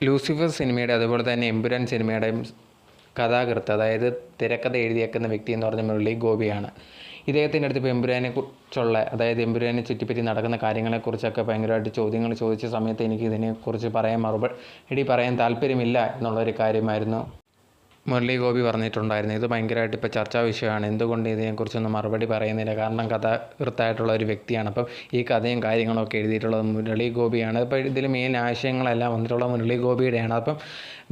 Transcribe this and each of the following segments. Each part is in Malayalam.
ലൂസിഫർ സിനിമയുടെ അതുപോലെ തന്നെ എമ്പുരാൻ സിനിമയുടെയും കഥാകൃത്ത്, അതായത് തിരക്കഥ എഴുതിയേക്കുന്ന വ്യക്തി എന്ന് പറഞ്ഞ മുരളി ഗോപിയാണ്. ഇദ്ദേഹത്തിൻ്റെ അടുത്ത് ഇപ്പോൾ എമ്പുരാനെ കുറിച്ചുള്ള, അതായത് എമ്പുരാനെ ചുറ്റിപ്പറ്റി നടക്കുന്ന കാര്യങ്ങളെക്കുറിച്ചൊക്കെ ഭയങ്കരമായിട്ട് ചോദ്യങ്ങൾ ചോദിച്ച സമയത്ത് എനിക്ക് ഇതിനെക്കുറിച്ച് പറയാൻ താല്പര്യമില്ല എന്നുള്ളൊരു കാര്യമായിരുന്നു മുരളി ഗോപി പറഞ്ഞിട്ടുണ്ടായിരുന്നു. ഇത് ഭയങ്കരമായിട്ട് ഇപ്പോൾ ചർച്ചാ വിഷയമാണ്. എന്തുകൊണ്ട് ഇതിനെക്കുറിച്ചൊന്നും മറുപടി പറയുന്നില്ല? കാരണം കഥാകൃത്തായിട്ടുള്ള ഒരു വ്യക്തിയാണ്. അപ്പം ഈ കഥയും കാര്യങ്ങളൊക്കെ എഴുതിയിട്ടുള്ളത് മുരളി ഗോപിയാണ്. അപ്പോൾ ഇതിൽ മെയിൻ ആശയങ്ങളെല്ലാം വന്നിട്ടുള്ള മുരളി ഗോപിയുടെയാണ്. അപ്പം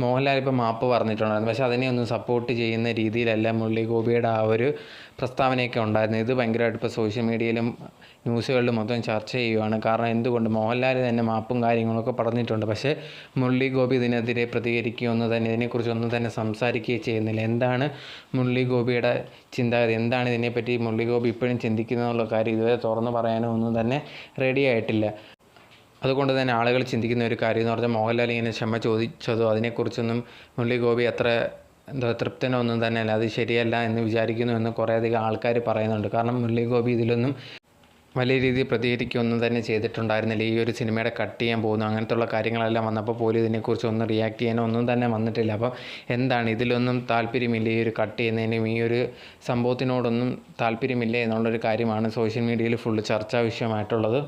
മോഹൻലാൽ ഇപ്പോൾ മാപ്പ് പറഞ്ഞിട്ടുണ്ടായിരുന്നു. പക്ഷേ അതിനെ ഒന്നും സപ്പോർട്ട് ചെയ്യുന്ന രീതിയിലല്ല മുരളി ഗോപിയുടെ ആ ഒരു പ്രസ്താവനയൊക്കെ ഉണ്ടായിരുന്നു. ഇത് ഭയങ്കരമായിട്ട് ഇപ്പോൾ സോഷ്യൽ മീഡിയയിലും ന്യൂസുകളിലും മൊത്തം ചർച്ച ചെയ്യുകയാണ്. കാരണം എന്തുകൊണ്ട് മോഹൻലാൽ തന്നെ മാപ്പും കാര്യങ്ങളൊക്കെ പറഞ്ഞിട്ടുണ്ട്. പക്ഷേ മുരളി ഗോപി ഇതിനെതിരെ പ്രതികരിക്കുകയൊന്നും തന്നെ, ഇതിനെക്കുറിച്ചൊന്നും തന്നെ സംസാരിക്കുകയും ചെയ്യുന്നില്ല. എന്താണ് മുരളി ഗോപിയുടെ ചിന്താഗതി, എന്താണ് ഇതിനെപ്പറ്റി മുരളി ഗോപി ഇപ്പോഴും ചിന്തിക്കുന്നതെന്നുള്ള കാര്യം ഇതുവരെ തുറന്നു പറയാനോ ഒന്നും തന്നെ റെഡി ആയിട്ടില്ല. അതുകൊണ്ട് തന്നെ ആളുകൾ ചിന്തിക്കുന്ന ഒരു കാര്യം എന്ന് പറഞ്ഞാൽ മോഹൻലാൽ ഇങ്ങനെ ക്ഷമ ചോദിച്ചതോ അതിനെക്കുറിച്ചൊന്നും മുരളി ഗോപി അത്ര തൃപ്തനൊന്നും തന്നെയല്ല, അത് ശരിയല്ല എന്ന് വിചാരിക്കുന്നു എന്ന് കുറേയധികം ആൾക്കാർ പറയുന്നുണ്ട്. കാരണം മുരളി ഗോപി ഇതിലൊന്നും വലിയ രീതിയിൽ പ്രതികരിക്കുകയൊന്നും തന്നെ ചെയ്തിട്ടുണ്ടായിരുന്നില്ല. ഈ ഒരു സിനിമയുടെ കട്ട് ചെയ്യാൻ പോകുന്നു അങ്ങനത്തുള്ള കാര്യങ്ങളെല്ലാം വന്നപ്പോൾ പോലും ഇതിനെക്കുറിച്ചൊന്നും റിയാക്ട് ചെയ്യാനോ ഒന്നും തന്നെ വന്നിട്ടില്ല. അപ്പം എന്താണ് ഇതിലൊന്നും താല്പര്യമില്ല, ഈ ഒരു കട്ട് ചെയ്യുന്നതിനും ഈ ഒരു സംഭവത്തിനോടൊന്നും താല്പര്യമില്ല എന്നുള്ളൊരു കാര്യമാണ് സോഷ്യൽ മീഡിയയിൽ ഫുള്ള് ചർച്ചാ വിഷയമായിട്ടുള്ളത്.